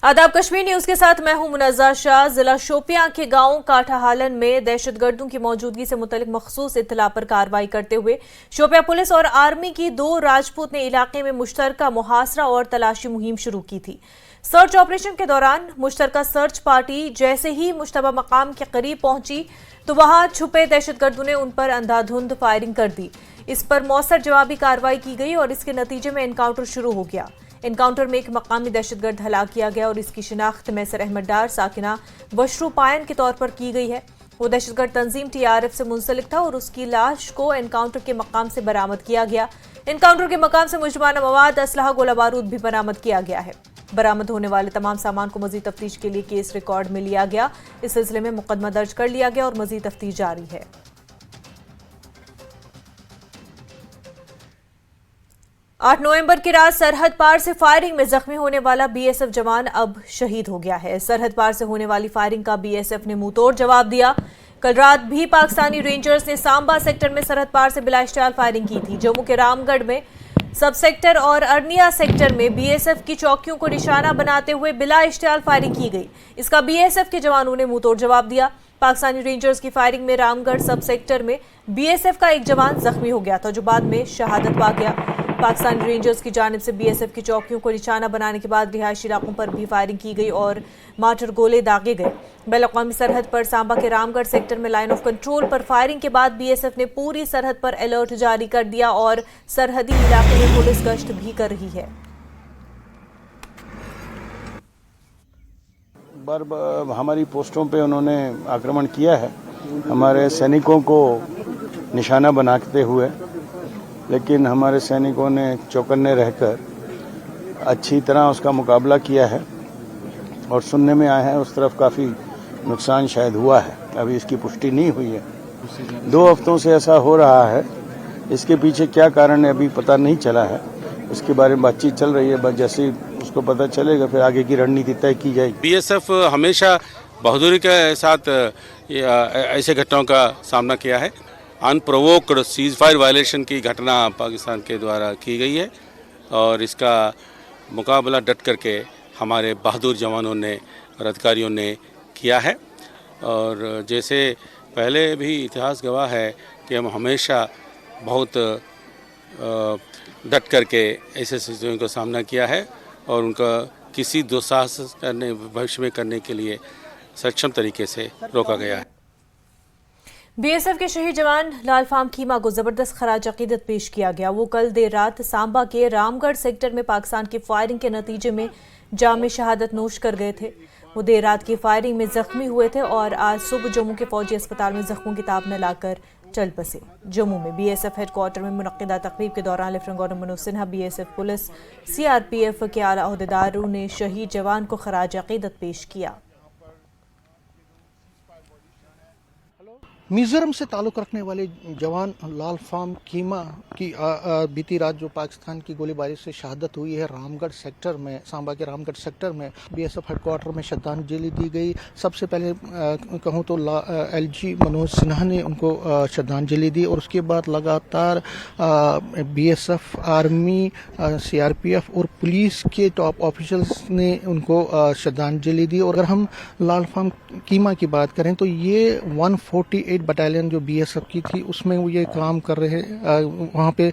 आदाब कश्मीर न्यूज के साथ मैं हूं मुनज़्ज़ा शाह। जिला शोपियां के गांव काठाहालन में दहशतगर्दों की मौजूदगी से मुतल्लिक मखसूस इत्तला पर कार्रवाई करते हुए शोपियां पुलिस और आर्मी की 2 राजपूत ने इलाके में मुश्तरका मुहासरा और तलाशी मुहिम शुरू की थी। सर्च ऑपरेशन के दौरान मुश्तरका सर्च पार्टी जैसे ही मुश्तबा मकाम के करीब पहुंची तो वहां छुपे दहशतगर्दों ने उन पर अंधाधुंध फायरिंग कर दी। इस पर मौसर जवाबी कार्रवाई की गई और इसके नतीजे में एनकाउंटर शुरू हो गया। एनकाउंटर में एक मकामी दहशतगर्द हलाक किया गया और इसकी शिनाख्त मैसर अहमद डार साकिना बशरू पायन के तौर पर की गई है। वो दहशतगर्द तंजीम TRF से मुंसलिक था और उसकी लाश को एनकाउंटर के मकाम से बरामद किया गया। एनकाउंटर के मकाम से मुजरमाना मवाद, असलहा, गोला बारूद भी बरामद किया गया है। बरामद होने वाले तमाम सामान को मजीद तफ्तीश के लिए केस रिकॉर्ड में लिया गया। इस सिलसिले में मुकदमा दर्ज कर लिया गया और मजीद तफ्तीश जारी है। 8 नवंबर की रात सरहद पार से फायरिंग में जख्मी होने वाला BSF जवान अब शहीद हो गया है। सरहद पार से होने वाली फायरिंग का BSF ने मुंहतोड़ जवाब दिया। कल रात भी पाकिस्तानी रेंजर्स ने सांबा सेक्टर में सरहद पार से बिलाइश्तियाल फायरिंग की थी। जम्मू के रामगढ़ में सब सेक्टर और अरनिया सेक्टर में BSF की चौकियों को निशाना बनाते हुए बिलाइश्तियाल फायरिंग की गई। इसका BSF के जवानों ने मुंहतोड़ जवाब दिया। पाकिस्तानी रेंजर्स की फायरिंग में रामगढ़ सब सेक्टर में BSF का एक जवान जख्मी हो गया था, जो बाद में शहादत पा गया। पाकिस्तानी रेंजर्स की जानिब से BSF की चौकियों को निशाना बनाने के बाद रिहायशी इलाकों पर भी फायरिंग की गई और मार्टर गोले दागे गए। बैनुल-अक़वामी सरहद पर सांबा के रामगढ़ सेक्टर में लाइन ऑफ कंट्रोल पर फायरिंग के बाद BSF ने पूरी सरहद पर अलर्ट जारी कर दिया और सरहदी इलाके में पुलिस गश्त भी कर रही है। बार हमारी पोस्टों पे उन्होंने आक्रमण किया है, हमारे सैनिकों को निशाना बनाते हुए, लेकिन हमारे सैनिकों ने चौकन्ने रहकर अच्छी तरह उसका मुकाबला किया है और सुनने में आया है उस तरफ काफ़ी नुकसान शायद हुआ है। अभी इसकी पुष्टि नहीं हुई है। 2 हफ्तों से ऐसा हो रहा है। इसके पीछे क्या कारण है अभी पता नहीं चला है। इसके बारे में बातचीत चल रही है। बस जैसे ही उसको पता चलेगा फिर आगे की रणनीति तय की जाएगी। BSF हमेशा बहादुरी के साथ ऐसे घटनाओं का सामना किया है। अनप्रोवोक्ड सीज फायर वायलेशन की घटना पाकिस्तान के द्वारा की गई है और इसका मुकाबला डट करके हमारे बहादुर जवानों ने और अधिकारियों ने किया है। और जैसे पहले भी इतिहास गवाह है कि हम हमेशा बहुत डट करके ऐसे स्थितियों का सामना किया है और उनका किसी दुस्साहस करने भविष्य में करने के लिए सक्षम तरीके से रोका गया है। BSF के शहीद जवान लालफाम कीमा को जबरदस्त खराज अकीदत पेश किया गया। वो कल देर रात सांबा के रामगढ़ सेक्टर में पाकिस्तान की फायरिंग के नतीजे में जाम शहादत नोश कर गए थे। वो देर रात की फायरिंग में जख्मी हुए थे और आज सुबह जम्मू के फौजी अस्पताल में जख्मों की ताब न लाकर चल बसे। जम्मू में BSF हेडक्वार्टर में मुनक्किदा तकरीब के दौरान lieutenant governor Manoj Sinha, BSF police, CRPF के आला अहदेदारों ने शहीद जवान को खराज अकीदत पेश किया। मिजोरम से ताल्लुक़ रखने वाले जवान लालफाम कीमा की बीती रात जो पाकिस्तान की गोलीबारी से शहादत हुई है रामगढ़ सेक्टर में, सांबा के रामगढ़ सेक्टर में BSF हेडक्वार्टर में श्रद्धांजलि दी गई। सबसे पहले कहूँ तो LG मनोज सिन्हा ने उनको श्रद्धांजलि दी और उसके बाद लगातार BSF, आर्मी, CRPF और पुलिस के टॉप ऑफिशियल्स ने उनको श्रद्धांजलि दी। और अगर हम लालफाम कीमा की बात करें तो ये 148 बटालियन जो BSF की थी उसमें वो ये काम कर रहे वहाँ पे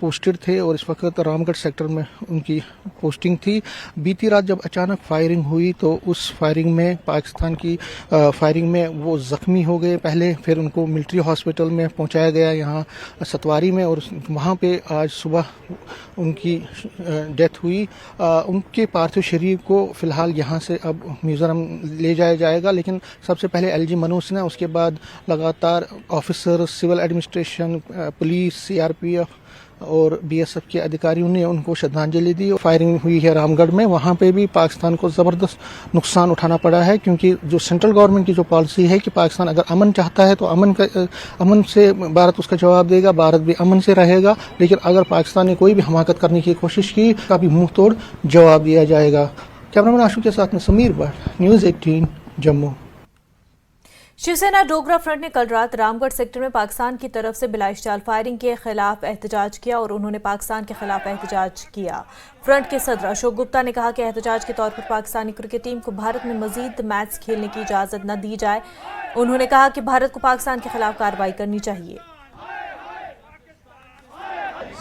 पोस्टेड थे और इस वक्त रामगढ़ सेक्टर में उनकी पोस्टिंग थी। बीती रात जब अचानक फायरिंग हुई तो उस फायरिंग में पाकिस्तान की फायरिंग में वो जख्मी हो गए पहले, फिर उनको मिलिट्री हॉस्पिटल में पहुँचाया गया यहाँ सतवारी में और वहाँ पे आज सुबह उनकी डेथ हुई। उनके पार्थिव शरीर को फिलहाल यहाँ से अब मिजोरम ले जाया जाएगा, लेकिन सबसे पहले LG मनोज सिन्हा, उसके बाद लगातार officer, civil administration, police, CRPF और BSF के अधिकारियों ने उनको श्रद्धांजलि दी। फायरिंग हुई है रामगढ़ में, वहाँ पे भी पाकिस्तान को ज़बरदस्त नुकसान उठाना पड़ा है क्योंकि जो सेंट्रल गवर्नमेंट की जो पॉलिसी है कि पाकिस्तान अगर अमन चाहता है तो अमन से भारत उसका जवाब देगा, भारत भी अमन से रहेगा। लेकिन अगर पाकिस्तान ने कोई भी हमाकत करने की कोशिश की का भी मुंह तोड़ जवाब दिया जाएगा। कैमरामैन आशु के साथ में समीर भट्ट, न्यूज़ 18 जम्मू। शिवसेना डोगरा फ्रंट ने कल रात रामगढ़ सेक्टर में पाकिस्तान की तरफ से बिलाइशचाल फायरिंग के खिलाफ एहतजाज किया और उन्होंने पाकिस्तान के खिलाफ एहतजाज किया। फ्रंट के सदर अशोक गुप्ता ने कहा कि एहतजाज के तौर पर पाकिस्तानी क्रिकेट टीम को भारत में मजीद मैच खेलने की इजाजत न दी जाए। उन्होंने कहा कि भारत को पाकिस्तान के खिलाफ कार्रवाई करनी चाहिए।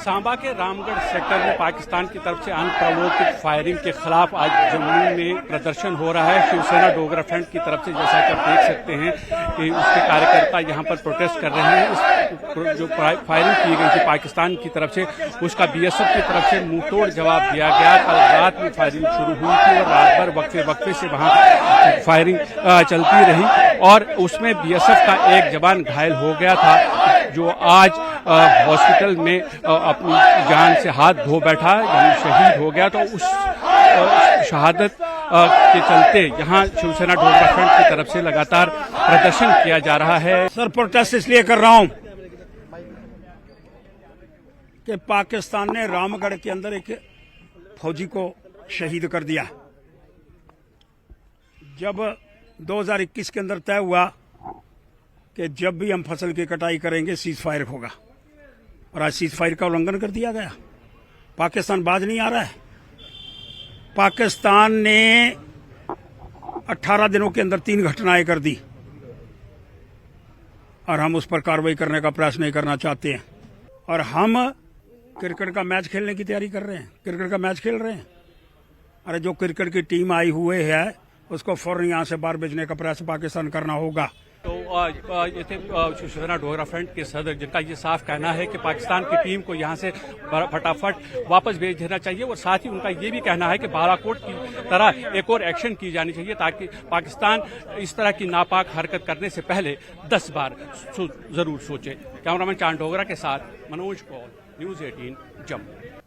सांबा के रामगढ़ सेक्टर में पाकिस्तान की तरफ से अनप्रोवोक्ड फायरिंग के खिलाफ आज जम्मू में प्रदर्शन हो रहा है। शिवसेना डोगरा फ्रंट की तरफ से, जैसा कि आप देख सकते हैं कि उसके कार्यकर्ता यहां पर प्रोटेस्ट कर रहे हैं। जो फायरिंग की गई थी पाकिस्तान की तरफ से, उसका बीएसएफ की तरफ से मुंहतोड़ जवाब दिया गया। कल रात में फायरिंग शुरू हुई थी और रात भर वक्फे से वहां फायरिंग चलती रही और उसमें बीएसएफ का एक जवान घायल हो गया था, जो आज हॉस्पिटल में अपनी जान से हाथ धो बैठा, यानी शहीद हो गया। तो उस शहादत के चलते यहाँ शिवसेना डोगरा फ्रंट की तरफ से लगातार प्रदर्शन किया जा रहा है। सर, प्रोटेस्ट इसलिए कर रहा हूं कि पाकिस्तान ने रामगढ़ के अंदर एक फौजी को शहीद कर दिया। जब 2021 के अंदर तय हुआ कि जब भी हम फसल की कटाई करेंगे सीज फायर होगा, और आज सीज फायर का उल्लंघन कर दिया गया। पाकिस्तान बाज नहीं आ रहा है। पाकिस्तान ने 18 दिनों के अंदर 3 घटनाएं कर दी और हम उस पर कार्रवाई करने का प्रयास नहीं करना चाहते हैं। और हम क्रिकेट का मैच खेलने की तैयारी कर रहे हैं, क्रिकेट का मैच खेल रहे हैं। अरे जो क्रिकेट की टीम आई हुए है उसको फौरन यहां से बाहर भेजने का प्रयास पाकिस्तान करना होगा। तो ये थे शिवसेना डोगरा फ्रंट के सदर, जिनका ये साफ कहना है कि पाकिस्तान की टीम को यहां से फटाफट वापस भेज देना चाहिए। और साथ ही उनका ये भी कहना है कि बालाकोट की तरह एक और एक्शन की जानी चाहिए, ताकि पाकिस्तान इस तरह की नापाक हरकत करने से पहले 10 बार जरूर सोचे। कैमरामैन चांद डोगरा के साथ मनोज कौल, न्यूज 18 जम्मू।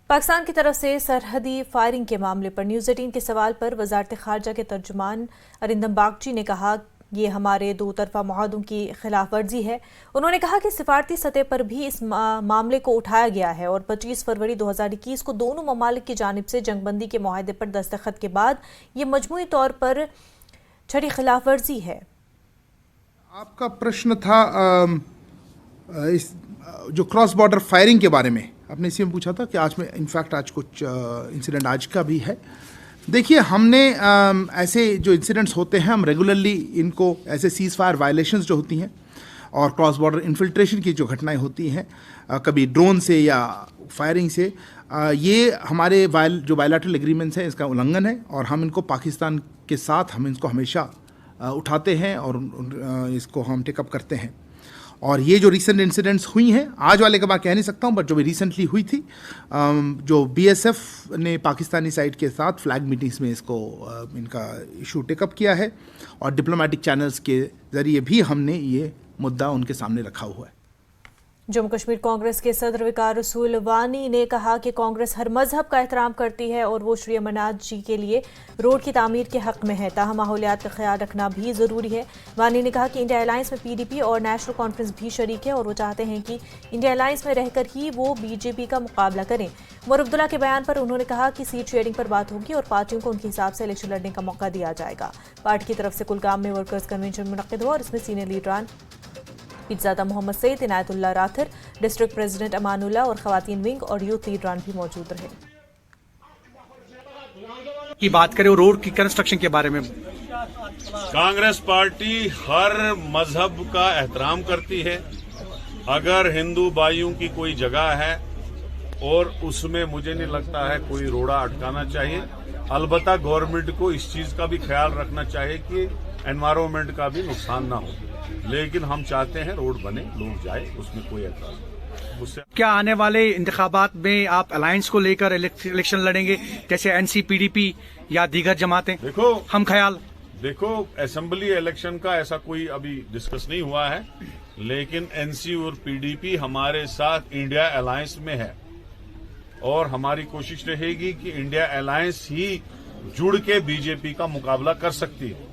पाकिस्तान की तरफ से सरहदी फायरिंग के मामले पर न्यूज 18 के सवाल पर वजारत खारजा के तर्जुमान अरिंदम बागची ने कहा ये हमारे 2 तरफा मुआहदों की खिलाफ वर्जी है। उन्होंने कहा कि सिफारती सतह पर भी इस मामले को उठाया गया है और 25 फरवरी 2021 को दोनों ममालिक की जानिब से जंगबंदी के मुआहदे पर दस्तखत के बाद ये मजमूई तौर पर छठी खिलाफ वर्जी है। आपका प्रश्न था इस जो क्रॉस बॉर्डर फायरिंग के बारे में, आपने इसी में पूछा था कि आज में इनफैक्ट आज कुछ इंसिडेंट आज का भी है। देखिए, हमने ऐसे जो इंसिडेंट्स होते हैं हम रेगुलरली इनको ऐसे सीज फायर वायलेशंस जो होती हैं और क्रॉस बॉर्डर इन्फिल्ट्रेशन की जो घटनाएं होती हैं कभी ड्रोन से या फायरिंग से, ये हमारे जो बायलैटरल एग्रीमेंट्स हैं इसका उल्लंघन है और हम इनको पाकिस्तान के साथ हम इसको हमेशा उठाते हैं और इसको हम टेकअप करते हैं। और ये जो रिसेंट इंसिडेंट्स हुई हैं, आज वाले का मैं कह नहीं सकता हूँ, बट जो भी रिसेंटली हुई थी, जो बीएसएफ ने पाकिस्तानी साइड के साथ फ्लैग मीटिंग्स में इसको इनका इशू टेकअप किया है और डिप्लोमेटिक चैनल्स के ज़रिए भी हमने ये मुद्दा उनके सामने रखा हुआ है। जम्मू कश्मीर कांग्रेस के सदर वकार रसूल वानी ने कहा कि कांग्रेस हर मजहब का एहतराम करती है और वो श्री अमरनाथ जी के लिए रोड की तामीर के हक में है, ताहम माहौलियात का ख्याल रखना भी ज़रूरी है। वानी ने कहा कि इंडिया अलायंस में पीडीपी और नेशनल कॉन्फ्रेंस भी शरीक है और वो चाहते हैं कि इंडिया अलायंस में रहकर ही वो बीजेपी का मुकाबला करें। उमर अब्दुल्ला के बयान पर उन्होंने कहा कि सीट शेयरिंग पर बात होगी और पार्टियों को उनके हिसाब से इलेक्शन लड़ने का मौका दिया जाएगा। पार्टी की तरफ से कुलगाम में वर्कर्स कन्वेंशन मुनक्किद हुआ और इसमें सीनियर लीडरान पीरजादा मोहम्मद सईद, इनायतुल्लाह राथिर, डिस्ट्रिक्ट प्रेसिडेंट अमानुल्लाह और खवातीन विंग और यूथ लीडरान भी मौजूद रहे। की बात करें रोड की कंस्ट्रक्शन के बारे में, कांग्रेस पार्टी हर मजहब का एहतराम करती है। अगर हिंदू भाइयों की कोई जगह है और उसमें मुझे नहीं लगता है कोई रोड़ा अटकाना चाहिए। अलबत्ता गवर्नमेंट को इस चीज का भी ख्याल रखना चाहिए कि एनवायरमेंट का भी नुकसान ना हो, लेकिन हम चाहते हैं रोड बने, लोग जाए, उसमें कोई एतराज नहीं। उससे क्या आने वाले इंतखाबात में आप अलायंस को लेकर इलेक्शन लड़ेंगे, जैसे एनसी, पीडीपी या दीगर जमातें? हम ख्याल देखो, असेंबली इलेक्शन का ऐसा कोई अभी डिस्कस नहीं हुआ है, लेकिन एनसी और पीडीपी हमारे साथ इंडिया अलायंस में है और हमारी कोशिश रहेगी कि इंडिया अलायंस ही जुड़ के बीजेपी का मुकाबला कर सकती है।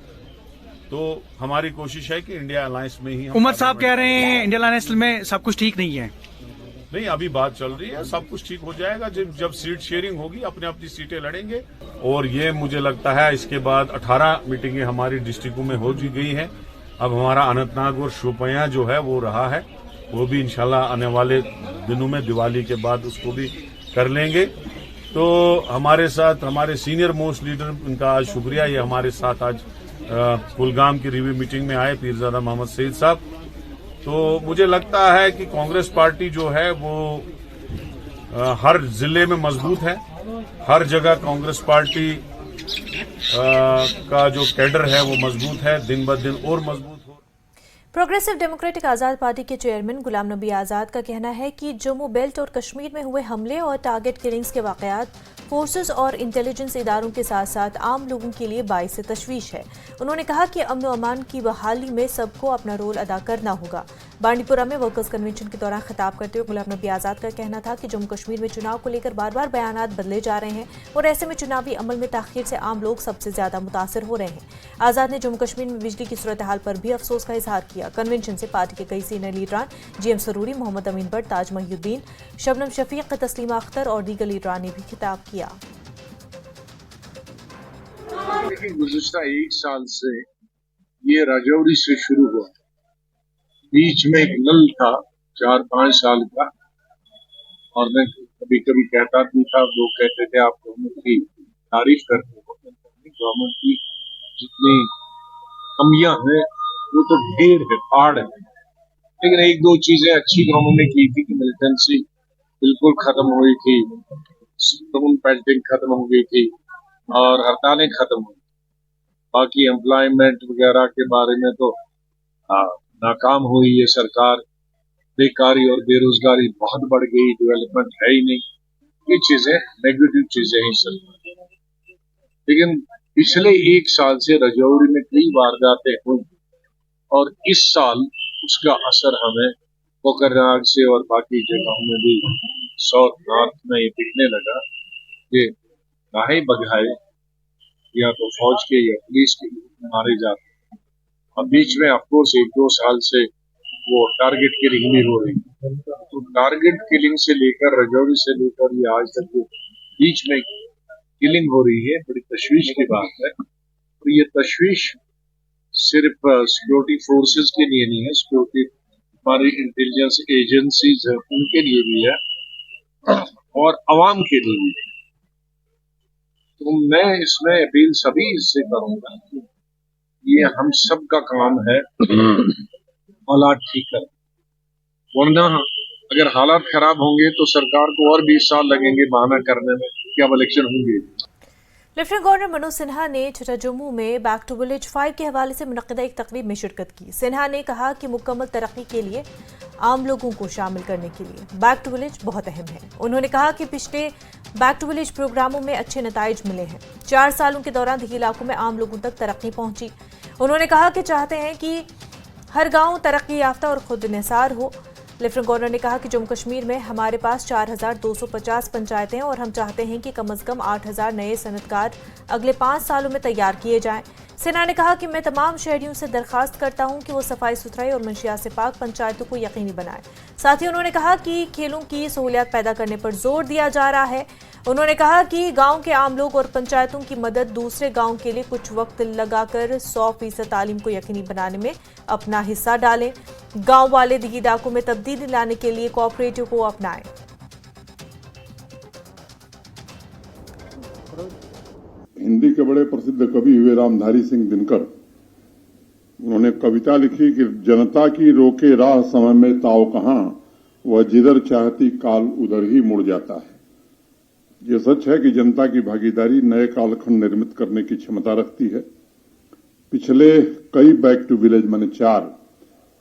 तो हमारी कोशिश है कि इंडिया अलायंस में ही। उमर साहब कह रहे हैं इंडिया अलायंस में सब कुछ ठीक नहीं है। नहीं, अभी बात चल रही है, सब कुछ ठीक हो जाएगा जब सीट शेयरिंग होगी, अपने अपनी सीटें लड़ेंगे। और ये मुझे लगता है इसके बाद 18 मीटिंगें हमारी डिस्ट्रिक्टों में हो गई हैं अब हमारा अनंतनाग और शोपियां जो है वो रहा है, वो भी इंशाल्लाह आने वाले दिनों में दिवाली के बाद उसको भी कर लेंगे। तो हमारे साथ हमारे सीनियर मोस्ट लीडर, इनका आज शुक्रिया, ये हमारे साथ आज कुलगाम की रिव्यू मीटिंग में आए, पीरजादा मोहम्मद सईद साहब। तो मुझे लगता है कि कांग्रेस पार्टी जो है वो हर जिले में मजबूत है, हर जगह कांग्रेस पार्टी का जो कैडर है वो मजबूत है, दिन ब दिन और मजबूत हो। प्रोग्रेसिव डेमोक्रेटिक आज़ाद पार्टी के चेयरमैन गुलाम नबी आज़ाद का कहना है कि जम्मू बेल्ट और कश्मीर में हुए हमले और टारगेट किलिंग्स के वाकयात फोर्सेस और इंटेलिजेंस इदारों के साथ साथ आम लोगों के लिए बाइस तशवीश है। उन्होंने कहा कि अमन व अमान की बहाली में सबको अपना रोल अदा करना होगा। बांडीपुरा में वर्कर्स कन्वेंशन के दौरान खिताब करते हुए गुलाम नबी आज़ाद का कहना था कि जम्मू कश्मीर में चुनाव को लेकर बार बार बयानात बदले जा रहे हैं और ऐसे में चुनावी अमल में ताखीर से आम लोग सबसे ज्यादा मुतासर हो रहे हैं। आज़ाद ने जम्मू कश्मीर में बिजली की सूरत हाल पर भी अफसोस का इजहार किया। कन्वेंशन से पार्टी के कई सीनियर लीडरान GM सरूरी, मोहम्मद अमीन भट्ट, ताज महिउद्दीन, शबनम शफीक, तस्लीमा अख्तर और दीगर लीडरान ने भी खिताब किया। लेकिन गुज़िश्ता एक साल से ये राजौरी से शुरू हुआ, बीच में एक लल था 4-5 साल का, और मैं कभी कभी कहता भी था, लोग कहते थे आप गवर्नमेंट की तारीफ करते हो, गवर्नमेंट की जितनी कमियां हैं वो तो ढेर है, पहाड़ है। लेकिन एक दो चीजें अच्छी गवर्नमेंट ने की थी कि मिलिटेंसी बिल्कुल खत्म हुई थी, स्टोन पेल्टिंग खत्म हो गई थी और हड़तालें खत्म हुई। बाकी एम्प्लॉयमेंट वगैरह के बारे में तो नाकाम हुई ये सरकार, बेकारी और बेरोजगारी बहुत बढ़ गई, डेवलपमेंट है ही नहीं। ये चीजें नेगेटिव चीजें हैं सरकार। लेकिन पिछले एक साल से राजौरी में कई वारदातें हुई और इस साल उसका असर हमें कोकरनाग से और बाकी जगहों में भी साउथ नॉर्थ में ये दिखने लगा कि गाहे बगाए या तो फौज के या पुलिस के मारे जाते हैं। अब बीच में ऑफकोर्स 1-2 साल से वो टारगेट किलिंग भी हो रही है। तो टारगेट किलिंग से लेकर राजौरी से लेकर ये आज तक जो बीच में किलिंग हो रही है, बड़ी तशवीश की बात है। और ये तशवीश सिर्फ सिक्योरिटी फोर्सेस के लिए नहीं है, सिक्योरिटी हमारी इंटेलिजेंस एजेंसीज है उनके लिए भी है और अवाम के लिए भी है। तो मैं इसमें अपील सभी से करूंगा कि ये हम सब का काम है हालात ठीक कर, वरना अगर हालात खराब होंगे तो सरकार को और 20 साल लगेंगे बहाना करने में कि अब इलेक्शन होंगे। लेफ्टिनेंट गवर्नर मनोज सिन्हा ने छठा जम्मू में बैक टू विलेज 5 के हवाले से मुनक्किदा एक तकरीब में शिरकत की। सिन्हा ने कहा कि मुकम्मल तरक्की के लिए आम लोगों को शामिल करने के लिए बैक टू विलेज बहुत अहम है। उन्होंने कहा कि पिछले बैक टू विलेज प्रोग्रामों में अच्छे नताइज मिले हैं। 4 सालों के दौरान दिही इलाकों में आम लोगों तक तरक्की पहुंची। उन्होंने कहा कि चाहते हैं कि हर गांव तरक्की याफ्ता और खुद निसार हो। लेफ्टिनेंट गवर्नर ने कहा कि जम्मू कश्मीर में हमारे पास 4250 पंचायतें हैं और हम चाहते हैं कि कम से कम 8000 नए सनतकार अगले 5 सालों में तैयार किए जाएं। सिन्हा ने कहा कि मैं तमाम शहरियों से दरखास्त करता हूं कि वो सफाई सुथराई और मंशियात से पाक पंचायतों को यकीनी बनाएं। साथ ही उन्होंने कहा कि खेलों की सहूलियत पैदा करने पर जोर दिया जा रहा है। उन्होंने कहा कि गांव के आम लोग और पंचायतों की मदद दूसरे गांव के लिए कुछ वक्त लगाकर 100% तालीम को यकीनी बनाने में अपना हिस्सा डालें। गांव वाले दिगी इलाकों में तब्दीली लाने के लिए कोऑपरेटिव को अपनाएं। हिंदी के बड़े प्रसिद्ध कवि हुए रामधारी सिंह दिनकर, उन्होंने कविता लिखी कि जनता की रोके राह समय में ताव कहां, वह जिधर चाहती काल उधर ही मुड़ जाता है। ये सच है कि जनता की भागीदारी नए कालखंड निर्मित करने की क्षमता रखती है। पिछले कई बैक टू विलेज माने 4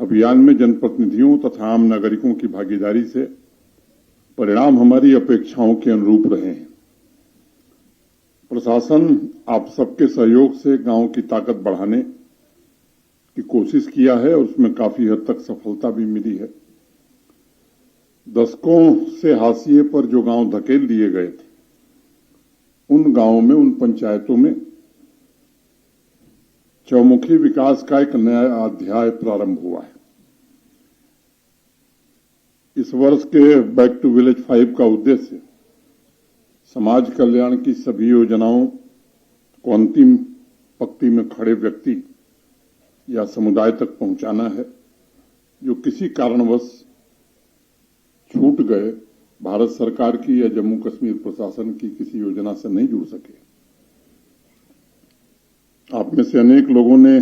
अभियान में जनप्रतिनिधियों तथा आम नागरिकों की भागीदारी से परिणाम हमारी अपेक्षाओं के अनुरूप रहे हैं। प्रशासन आप सबके सहयोग से गांव की ताकत बढ़ाने की कोशिश किया है और उसमें काफी हद तक सफलता भी मिली है। दशकों से हाशिए पर जो गांव धकेल दिए गए थे, उन गांवों में, उन पंचायतों में चौमुखी विकास का एक नया अध्याय प्रारंभ हुआ है। इस वर्ष के बैक टू विलेज 5 का उद्देश्य समाज कल्याण की सभी योजनाओं को अंतिम पंक्ति में खड़े व्यक्ति या समुदाय तक पहुंचाना है जो किसी कारणवश छूट गए, भारत सरकार की या जम्मू कश्मीर प्रशासन की किसी योजना से नहीं जुड़ सके। आप में से अनेक लोगों ने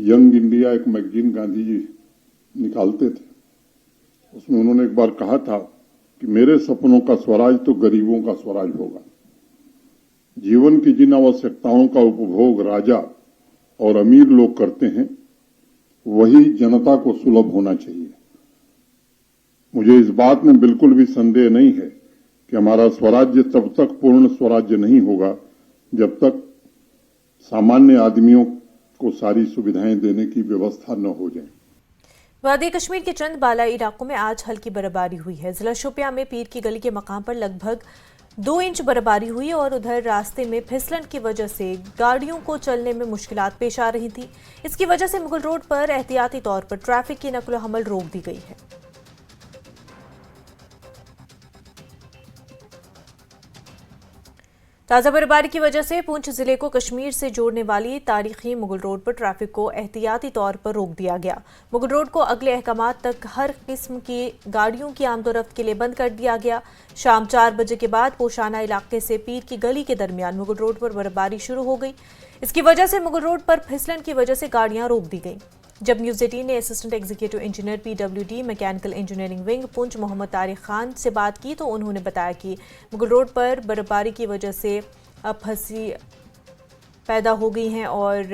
यंग इंडिया एक मैगजीन गांधी जी निकालते थे, उसमें उन्होंने एक बार कहा था कि मेरे सपनों का स्वराज तो गरीबों का स्वराज होगा। जीवन की जिन आवश्यकताओं का उपभोग राजा और अमीर लोग करते हैं वही जनता को सुलभ होना चाहिए। मुझे इस बात में बिल्कुल भी संदेह नहीं है कि हमारा स्वराज्य तब तक पूर्ण स्वराज्य नहीं होगा जब तक सामान्य आदमियों को सारी सुविधाएं देने की व्यवस्था न हो जाए। वादी कश्मीर के चंद बालाई इलाकों में आज हल्की बर्फबारी हुई है। जिला शोपियां में पीर की गली के मकाम पर लगभग 2 इंच बर्फबारी हुई और उधर रास्ते में फिसलन की वजह से गाड़ियों को चलने में मुश्किलात पेश आ रही थी। इसकी वजह से मुगल रोड पर एहतियाती तौर पर ट्रैफिक की नकलो हमल रोक दी गई है। ताजा बर्फबारी की वजह से पुंछ जिले को कश्मीर से जोड़ने वाली तारीखी मुगल रोड पर ट्रैफिक को एहतियाती तौर पर रोक दिया गया। मुगल रोड को अगले अहकामात तक हर किस्म की गाड़ियों की आमदोरफ्त के लिए बंद कर दिया गया। शाम 4 बजे के बाद पोशाना इलाके से पीर की गली के दरमियान मुगल रोड पर बर्फबारी शुरू हो गई। इसकी वजह से मुगल रोड पर फिसलन की वजह से गाड़ियां रोक दी गईं। जब न्यूज 18 ने assistant executive engineer PWD mechanical engineering wing Poonch Mohammad Tariq Khan से बात की तो उन्होंने बताया कि मुगल रोड पर बर्फबारी की वजह से अब फंसी पैदा हो गई हैं और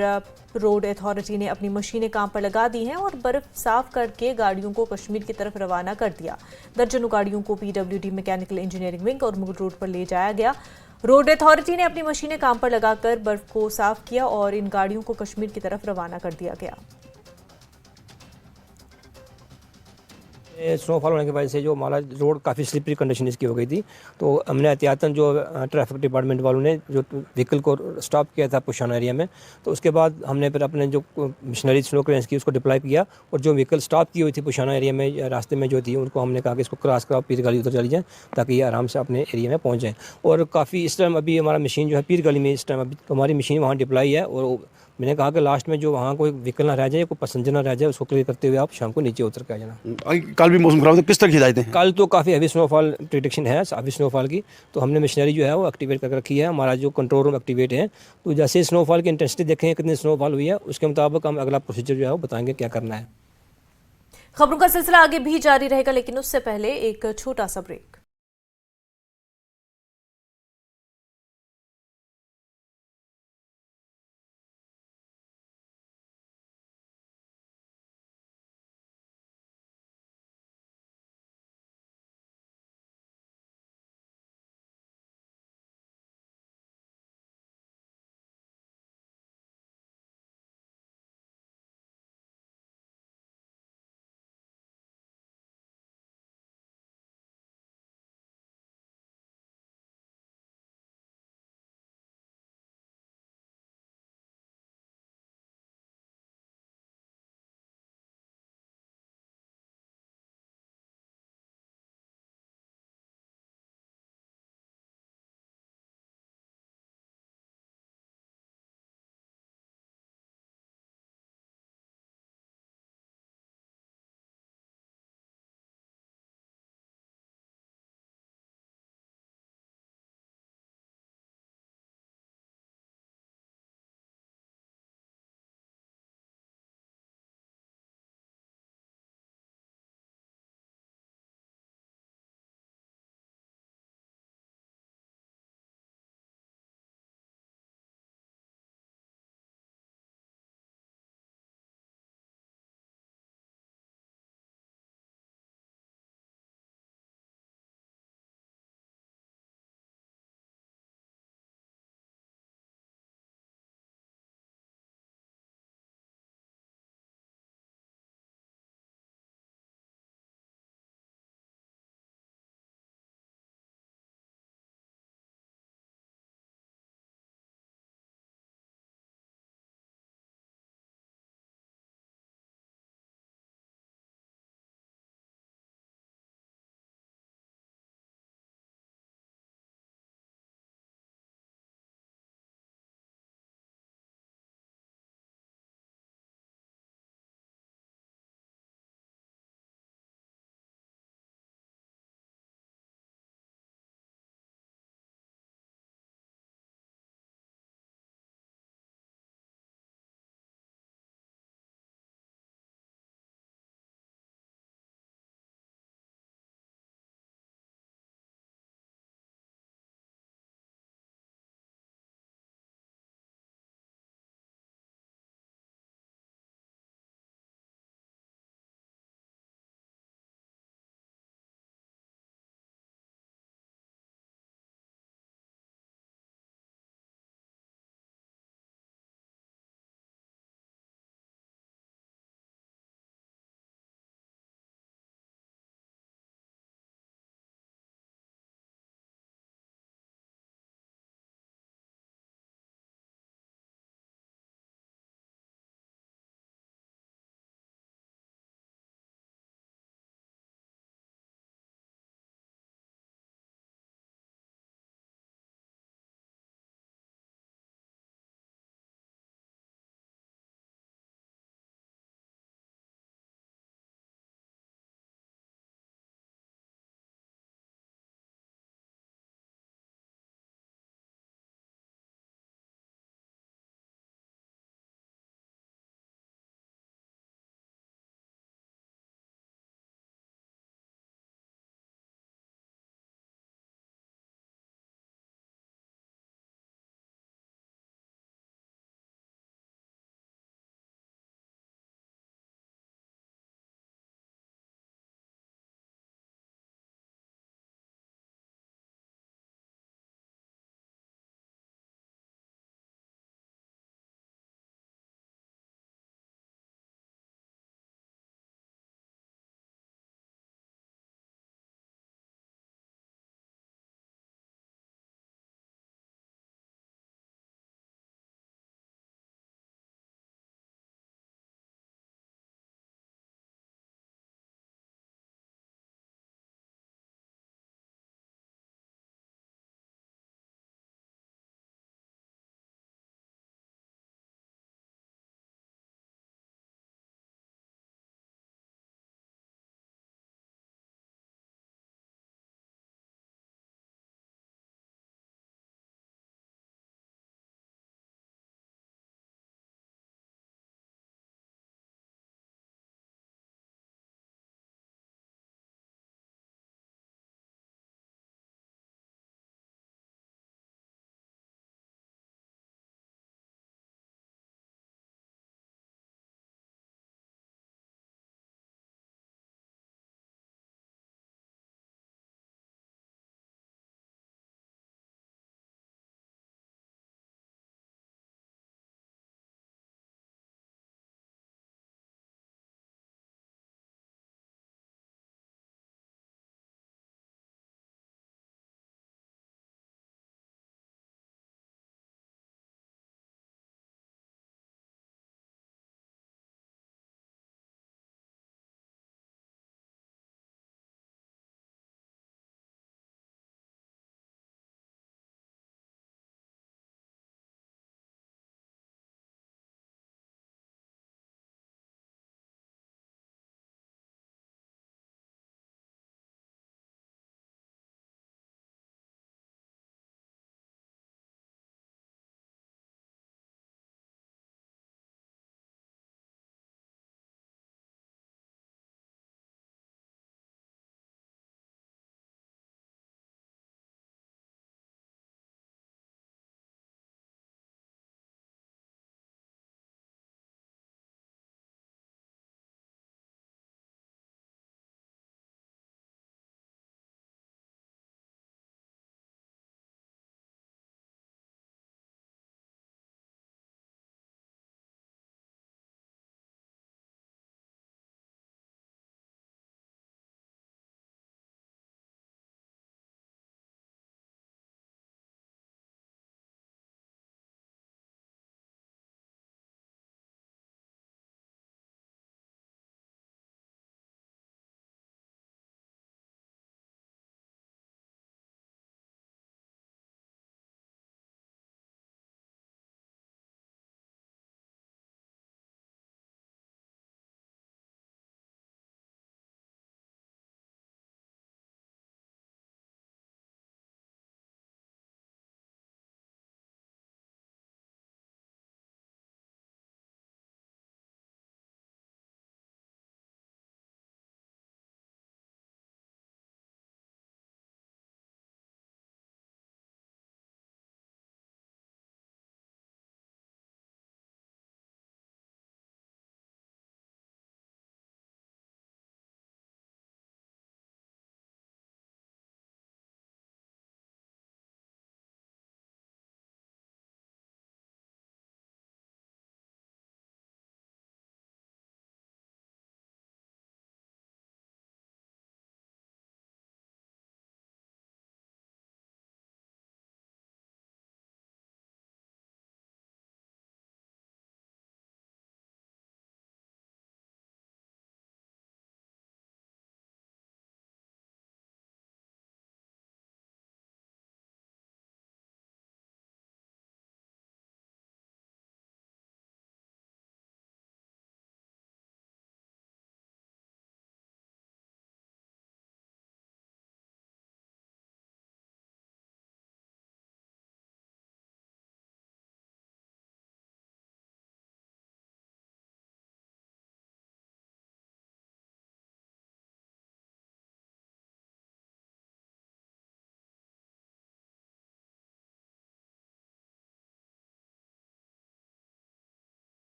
रोड अथॉरिटी ने अपनी मशीनें काम पर लगा दी हैं और बर्फ साफ करके गाड़ियों को कश्मीर की तरफ रवाना कर दिया। दर्जनों गाड़ियों को PWD मैकेनिकल इंजीनियरिंग विंग और मुगल रोड पर ले जाया गया। रोड अथॉरिटी ने अपनी मशीनें काम पर लगाकर बर्फ को साफ किया और इन गाड़ियों को कश्मीर की तरफ रवाना कर दिया गया। स्नोफॉल होने की वजह से जो हमारा रोड काफ़ी स्लिपरी कंडीशन इसकी हो गई थी, तो हमने एहतियातन जो ट्रैफिक डिपार्टमेंट वालों ने जो व्हीकल को स्टॉप किया था पुशाना एरिया में, तो उसके बाद हमने फिर अपने जो मशीनरी स्नो क्रेन्स की उसको डिप्लॉय किया और जो व्हीकल स्टॉप की हुई थी पुशाना एरिया में रास्ते में जो थी उनको हमने कहा कि इसको क्रॉस कराओ, पीर गली उधर चली जाए ताकि ये आराम से अपने एरिया में पहुँच जाए। और काफ़ी इस टाइम अभी हमारा मशीन जो है पीर गली में इस टाइम अभी हमारी मशीन वहाँ डिप्लॉय है और मैंने कहा कि लास्ट में जो वहाँ कोई व्हीकल ना रह जाए, कोई पैसेंजर ना रह जाए, उसको क्लियर करते हुए आप शाम को नीचे उतर के आ जाना। कल भी मौसम खराब था, किस तरह की हिदायतें हैं? कल तो काफ़ी हैवी स्नोफॉल प्रिडिक्शन है, हैवी स्नोफॉल की, तो हमने मशीनरी जो है वो एक्टिवेट करके रखी है। हमारा जो कंट्रोल रूम एक्टिवेट है, तो जैसे स्नोफॉल की इंटेंसिटी देखेंगे कितनी स्नोफॉल हुई है उसके मुताबिक हम अगला प्रोसीजर जो है वो बताएंगे क्या करना है। खबरों का सिलसिला आगे भी जारी रहेगा, लेकिन उससे पहले एक छोटा सा ब्रेक।